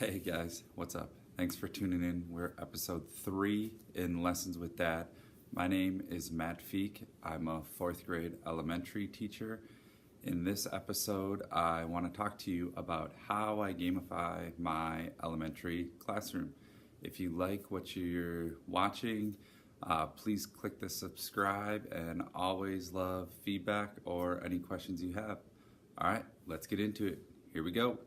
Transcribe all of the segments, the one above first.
Hey guys, what's up? Thanks for tuning in. We're episode 3 in Lessons with Dad. My name is Matt Feek. I'm a fourth grade elementary teacher. In this episode, I want to talk to you about how I gamify my elementary classroom. If you like what you're watching, please click the subscribe and always love feedback or any questions you have. All right, let's get into it. Here we go.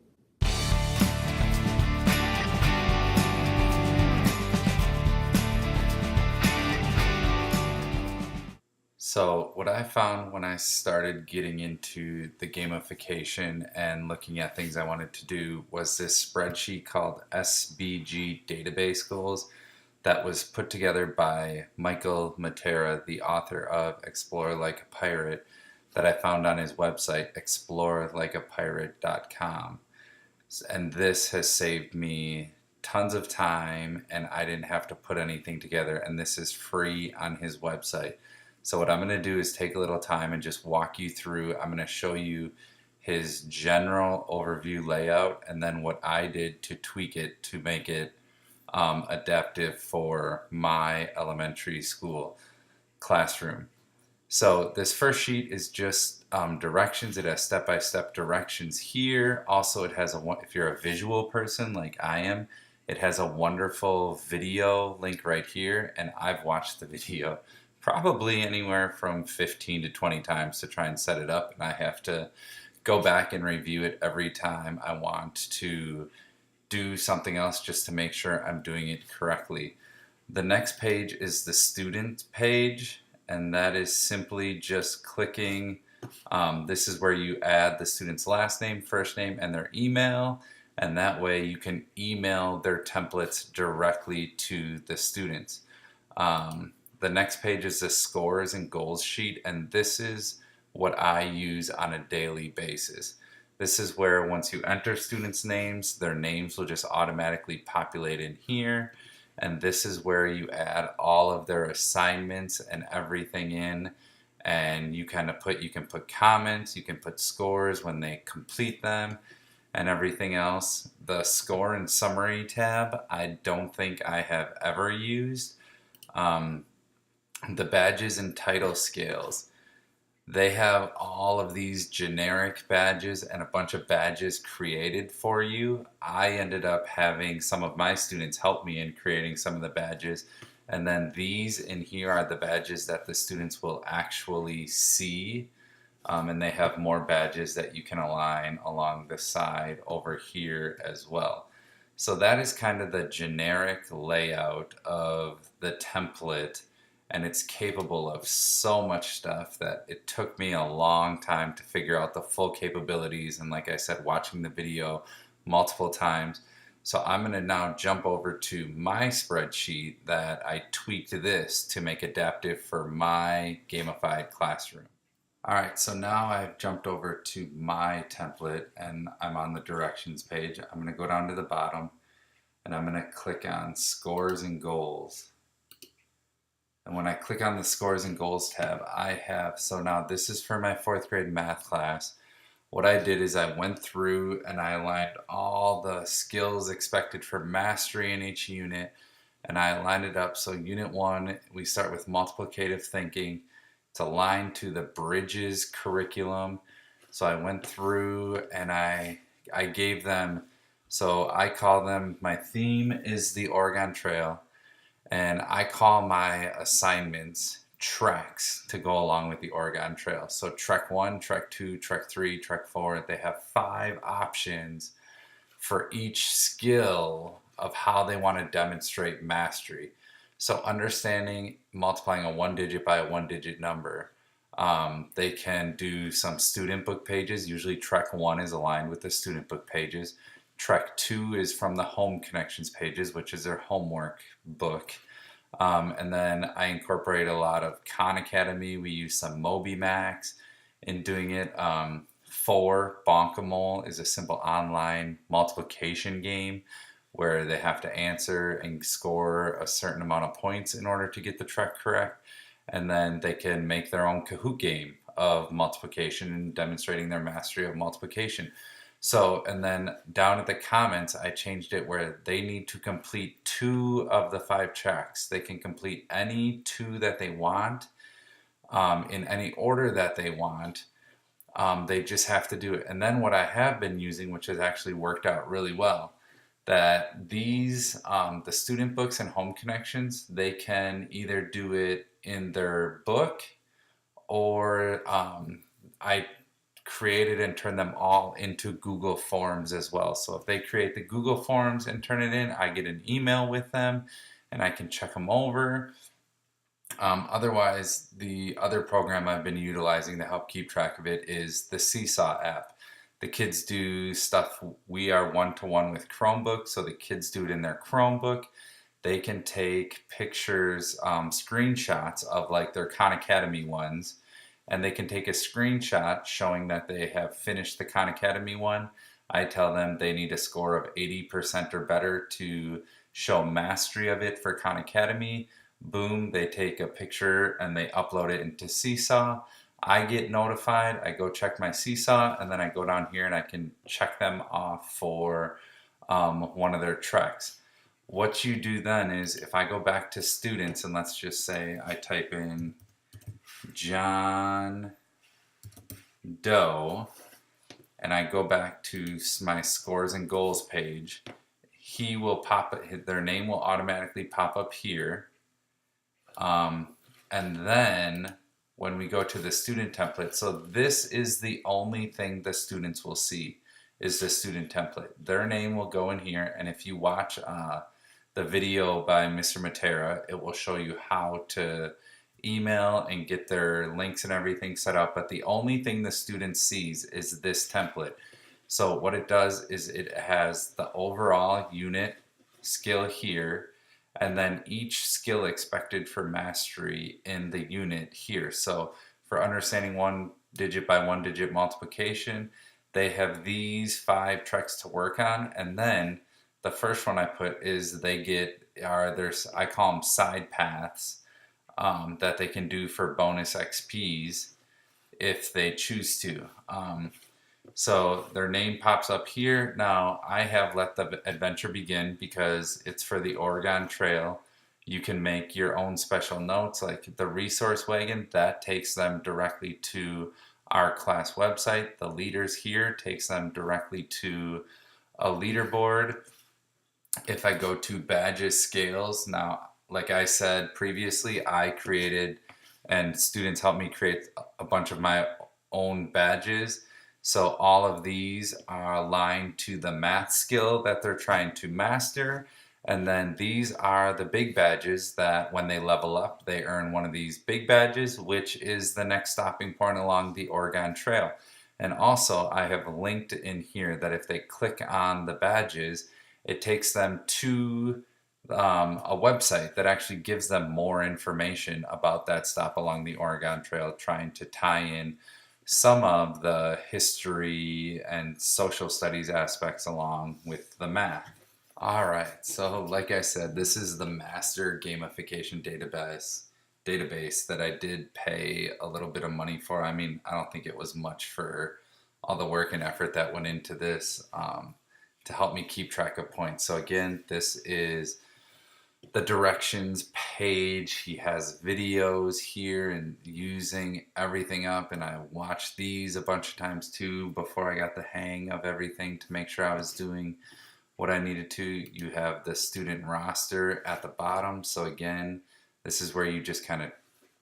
So, what I found when I started getting into the gamification and looking at things I wanted to do was this spreadsheet called SBG Database Goals that was put together by Michael Matera, the author of Explore Like a Pirate, that I found on his website, explorelikeapirate.com. And this has saved me tons of time, and I didn't have to put anything together. And this is free on his website. So what I'm going to do is take a little time and just walk you through. I'm going to show you his general overview layout and then what I did to tweak it to make it adaptive for my elementary school classroom. So this first sheet is just directions. It has step-by-step directions here. Also, it has if you're a visual person like I am, it has a wonderful video link right here, and I've watched the video probably anywhere from 15 to 20 times to try and set it up, and I have to go back and review it every time I want to do something else just to make sure I'm doing it correctly. The next page is the student page, and that is simply just clicking. This is where you add the student's last name, first name, and their email, and that way you can email their templates directly to the students. The next page is the scores and goals sheet, and this is what I use on a daily basis. This is where once you enter students' names, their names will just automatically populate in here, and this is where you add all of their assignments and everything in, and you can put comments, you can put scores when they complete them, and everything else. The score and summary tab, I don't think I have ever used. The badges and title scales. They have all of these generic badges and a bunch of badges created for you. I ended up having some of my students help me in creating some of the badges. And then these in here are the badges that the students will actually see. And they have more badges that you can align along the side over here as well. So that is kind of the generic layout of the template. And it's capable of so much stuff that it took me a long time to figure out the full capabilities. And like I said, watching the video multiple times. So I'm going to now jump over to my spreadsheet that I tweaked this to make adaptive for my gamified classroom. All right, so now I've jumped over to my template and I'm on the directions page. I'm going to go down to the bottom and I'm going to click on scores and goals. And when I click on the scores and goals tab, so now this is for my fourth grade math class. What I did is I went through and I aligned all the skills expected for mastery in each unit, and I aligned it up. So unit 1, we start with multiplicative thinking. It's aligned to the Bridges curriculum. So I went through and I gave them, so I call them, my theme is the Oregon Trail. And I call my assignments treks to go along with the Oregon Trail. So Trek 1, Trek 2, Trek 3, Trek 4, they have 5 options for each skill of how they want to demonstrate mastery. So understanding multiplying a 1-digit by a 1-digit number. They can do some student book pages. Usually Trek 1 is aligned with the student book pages. Trek 2 is from the home connections pages, which is their homework book. And then I incorporate a lot of Khan Academy. We use some MobyMax in doing it. 4, Bonkamole is a simple online multiplication game where they have to answer and score a certain amount of points in order to get the Trek correct. And then they can make their own Kahoot game of multiplication and demonstrating their mastery of multiplication. So, and then down at the comments, I changed it where they need to complete 2 of the 5 tracks. They can complete any 2 that they want, in any order that they want. They just have to do it. And then what I have been using, which has actually worked out really well, that these, the student books and home connections, they can either do it in their book, or I created and turned them all into Google Forms as well. So if they create the Google Forms and turn it in, I get an email with them and I can check them over. Otherwise, the other program I've been utilizing to help keep track of it is the Seesaw app. The kids do stuff, we are one-to-one with Chromebook, so the kids do it in their Chromebook. They can take pictures, screenshots of like their Khan Academy ones, and they can take a screenshot showing that they have finished the Khan Academy one. I tell them they need a score of 80% or better to show mastery of it for Khan Academy. Boom, they take a picture and they upload it into Seesaw. I get notified, I go check my Seesaw, and then I go down here and I can check them off for one of their treks. What you do then is, if I go back to students and let's just say I type in John Doe and I go back to my scores and goals page, he will pop, their name will automatically pop up here. And then when we go to the student template, so this is the only thing the students will see, is the student template. Their name will go in here, and if you watch the video by Mr. Matera, it will show you how to email and get their links and everything set up. But the only thing the student sees is this template. So what it does is it has the overall unit skill here, and then each skill expected for mastery in the unit here. So for understanding 1-digit by 1-digit multiplication, they have these 5 treks to work on, and then the first one I put is they get there's, I call them side paths, that they can do for bonus XPs if they choose to. So their name pops up here. Now I have let the adventure begin because it's for the Oregon Trail. You can make your own special notes, like the resource wagon that takes them directly to our class website. The leaders here takes them directly to a leaderboard. If I go to badges scales, now like I said previously, I created and students helped me create a bunch of my own badges. So all of these are aligned to the math skill that they're trying to master. And then these are the big badges that when they level up, they earn one of these big badges, which is the next stopping point along the Oregon Trail. And also I have linked in here that if they click on the badges, it takes them to a website that actually gives them more information about that stop along the Oregon Trail, trying to tie in some of the history and social studies aspects along with the math. All right, so like I said, this is the master gamification database that I did pay a little bit of money for. I mean, I don't think it was much for all the work and effort that went into this, to help me keep track of points. So again, this is the directions page. He has videos here and using everything up, and I watched these a bunch of times too before I got the hang of everything to make sure I was doing what I needed to. You have the student roster at the bottom. So again, this is where you just kind of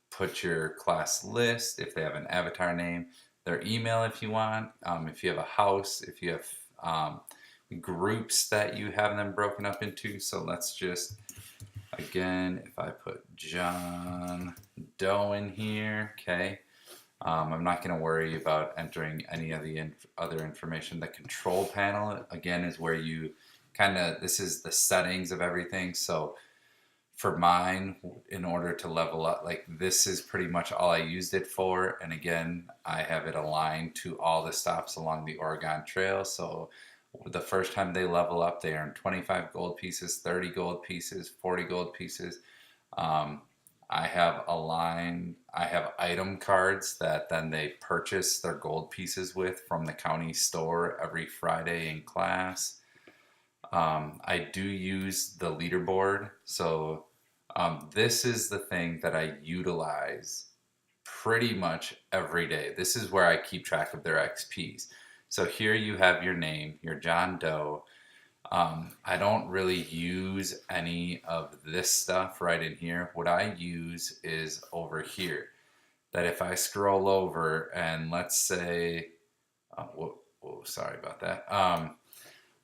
put your class list, if they have an avatar name, their email if you want, if you have a house, if you have groups that you have them broken up into. So let's just, again, if I put John Doe in here, okay, I'm not going to worry about entering any of the other information. The control panel, again, is where you kind of, this is the settings of everything. So for mine, in order to level up, like this is pretty much all I used it for. And again, I have it aligned to all the stops along the Oregon Trail. So the first time they level up, they earn 25 gold pieces, 30 gold pieces, 40 gold pieces. I have item cards that then they purchase their gold pieces with from the county store every Friday in class. I do use the leaderboard. So this is the thing that I utilize pretty much every day. This is where I keep track of their XPs. So here you have your name, your John Doe. I don't really use any of this stuff right in here. What I use is over here. That if I scroll over and let's say, sorry about that.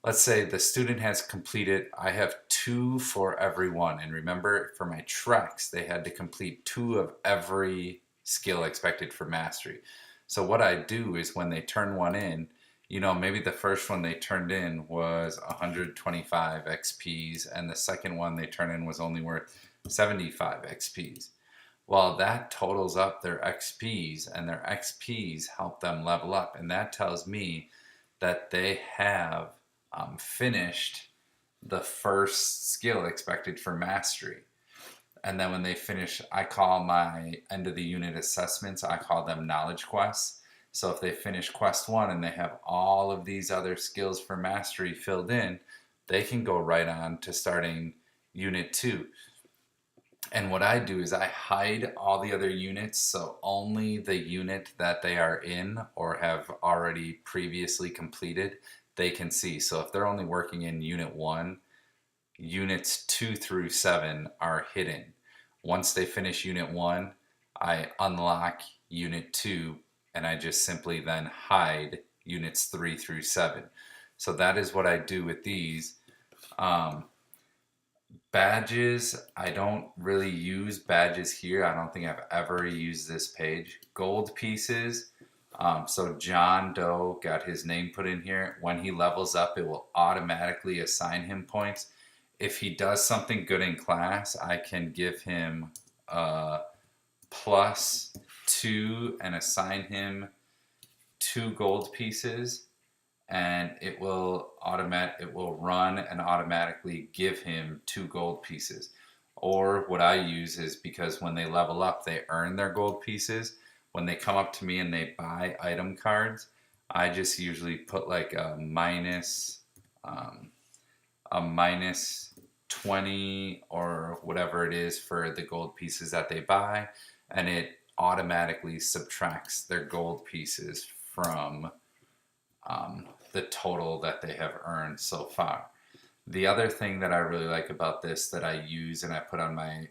Let's say the student has completed, I have 2 for every one. And remember, for my treks, they had to complete 2 of every skill expected for mastery. So what I do is when they turn one in, maybe the first one they turned in was 125 XPs, and the second one they turned in was only worth 75 XPs. Well, that totals up their XPs, and their XPs help them level up, and that tells me that they have finished the first skill expected for mastery. And then when they finish, I call my end of the unit assessments, I call them knowledge quests. So if they finish quest 1 and they have all of these other skills for mastery filled in, they can go right on to starting unit 2. And what I do is I hide all the other units, so only the unit that they are in or have already previously completed, they can see. So if they're only working in unit 1, units 2 through 7 are hidden. Once they finish unit 1, I unlock unit 2, and I just simply then hide units 3 through 7. So that is what I do with these. Badges, I don't really use badges here. I don't think I've ever used this page. Gold pieces. So John Doe got his name put in here. When he levels up, it will automatically assign him points. If he does something good in class, I can give him +2 and assign him 2 gold pieces, and it will run and automatically give him 2 gold pieces. Or what I use is, because when they level up, they earn their gold pieces. When they come up to me and they buy item cards, I just usually put like a minus 20 or whatever it is for the gold pieces that they buy, and it automatically subtracts their gold pieces from the total that they have earned so far. The other thing that I really like about this that I use and I put on my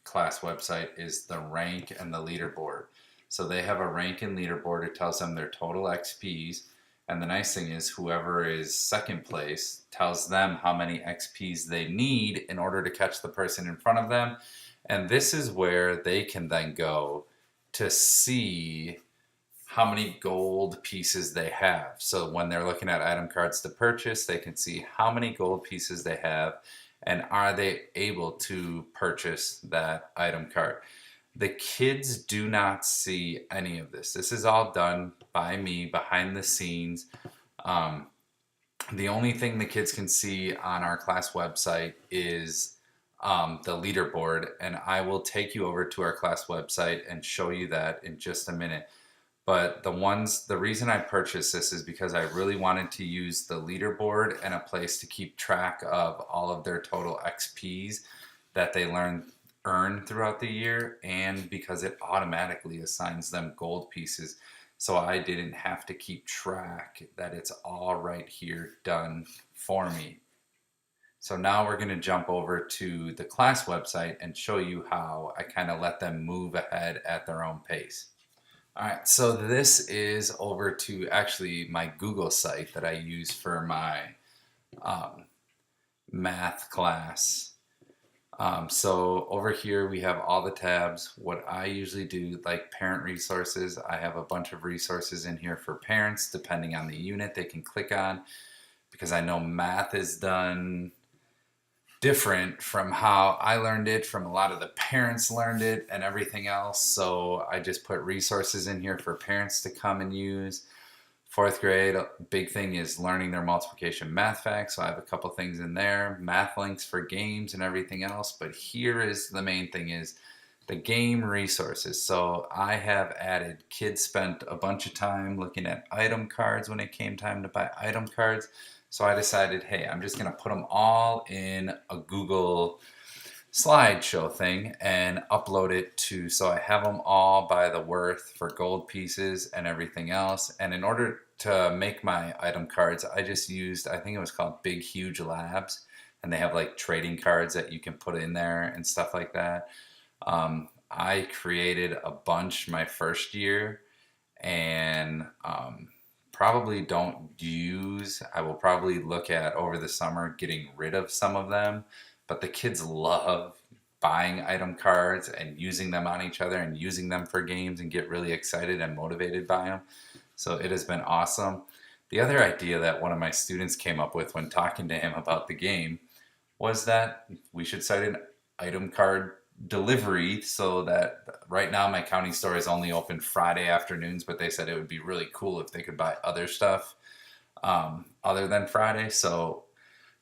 class website is the rank and the leaderboard. So they have a rank and leaderboard. It tells them their total XPs. And the nice thing is, whoever is second place tells them how many XPs they need in order to catch the person in front of them. And this is where they can then go to see how many gold pieces they have. So when they're looking at item cards to purchase, they can see how many gold pieces they have and are they able to purchase that item card. The kids do not see any of this. This is all done by me behind the scenes. The only thing the kids can see on our class website is the leaderboard, and I will take you over to our class website and show you that in just a minute. But the reason I purchased this is because I really wanted to use the leaderboard and a place to keep track of all of their total XPs that they earn throughout the year, and because it automatically assigns them gold pieces. So I didn't have to keep track, that it's all right here done for me. So now we're going to jump over to the class website and show you how I kind of let them move ahead at their own pace. All right, so this is over to actually my Google site that I use for my math class. So over here we have all the tabs. What I usually do, like parent resources, I have a bunch of resources in here for parents depending on the unit they can click on, because I know math is done different from how I learned it, from a lot of the parents learned it and everything else. So I just put resources in here for parents to come and use. 4th grade, a big thing is learning their multiplication math facts. So I have a couple things in there, math links for games and everything else. But here is the main thing, is the game resources. So I have added, kids spent a bunch of time looking at item cards when it came time to buy item cards. So I decided, hey, I'm just going to put them all in a Google slideshow thing and upload it to, so I have them all by the worth for gold pieces and everything else. And in order to make my item cards, I just used, I think it was called Big Huge Labs, and they have like trading cards that you can put in there and stuff like that. I created a bunch my first year, and probably don't use, I will probably look at over the summer getting rid of some of them, but the kids love buying item cards and using them on each other and using them for games and get really excited and motivated by them. So it has been awesome. The other idea that one of my students came up with when talking to him about the game was that we should cite an item card delivery, so that right now my county store is only open Friday afternoons, but they said it would be really cool if they could buy other stuff other than Friday. So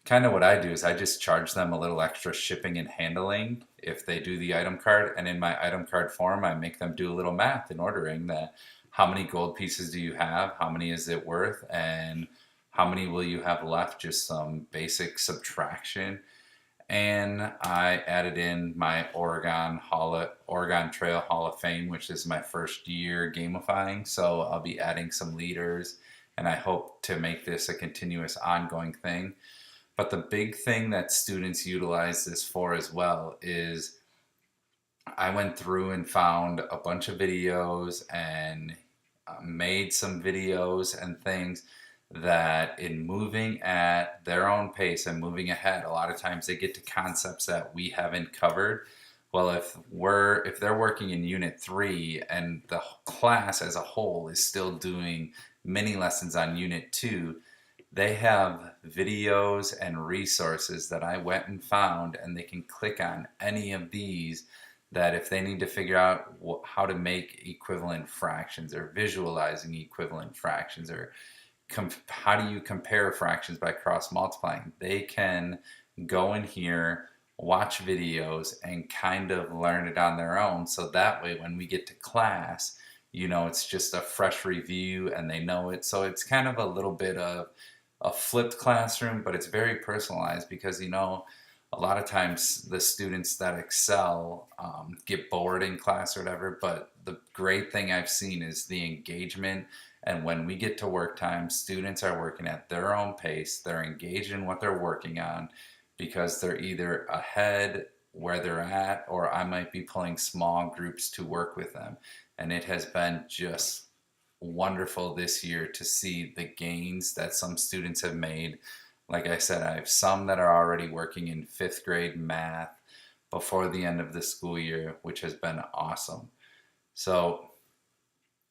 kind of what I do is I just charge them a little extra shipping and handling if they do the item card. And in my item card form, I make them do a little math in ordering that, how many gold pieces do you have? How many is it worth? And how many will you have left? Just some basic subtraction. And I added in my Oregon Trail Hall of Fame, which is my first year gamifying. So I'll be adding some leaders, and I hope to make this a continuous ongoing thing. But the big thing that students utilize this for as well is, I went through and found a bunch of videos and made some videos and things that, in moving at their own pace and moving ahead, a lot of times they get to concepts that we haven't covered. Well, if they're working in unit 3 and the class as a whole is still doing mini lessons on unit 2, they have videos and resources that I went and found, and they can click on any of these, that if they need to figure out how to make equivalent fractions, or visualizing equivalent fractions, or how do you compare fractions by cross multiplying, they can go in here, watch videos, and kind of learn it on their own. So that way, when we get to class, it's just a fresh review and they know it. So it's kind of a little bit of a flipped classroom, but it's very personalized, because a lot of times the students that excel get bored in class or whatever. But the great thing I've seen is the engagement. And when we get to work time, students are working at their own pace. They're engaged in what they're working on, because they're either ahead where they're at, or I might be pulling small groups to work with them. And it has been just wonderful this year to see the gains that some students have made. Like I said, I have some that are already working in 5th grade math before the end of the school year, which has been awesome. So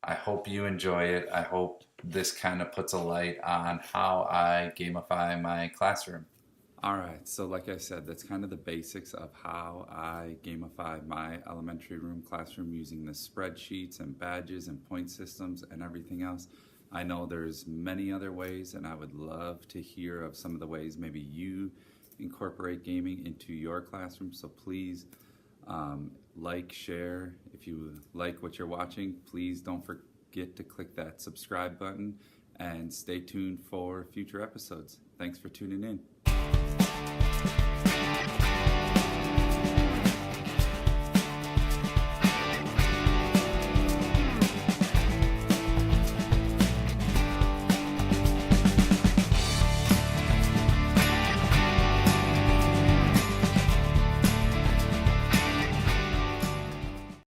I hope you enjoy it. I hope this kind of puts a light on how I gamify my classroom. All right, so like I said, that's kind of the basics of how I gamify my elementary room classroom, using the spreadsheets and badges and point systems and everything else. I know there's many other ways, and I would love to hear of some of the ways maybe you incorporate gaming into your classroom. So please like, share. If you like what you're watching, please don't forget to click that subscribe button, and stay tuned for future episodes. Thanks for tuning in.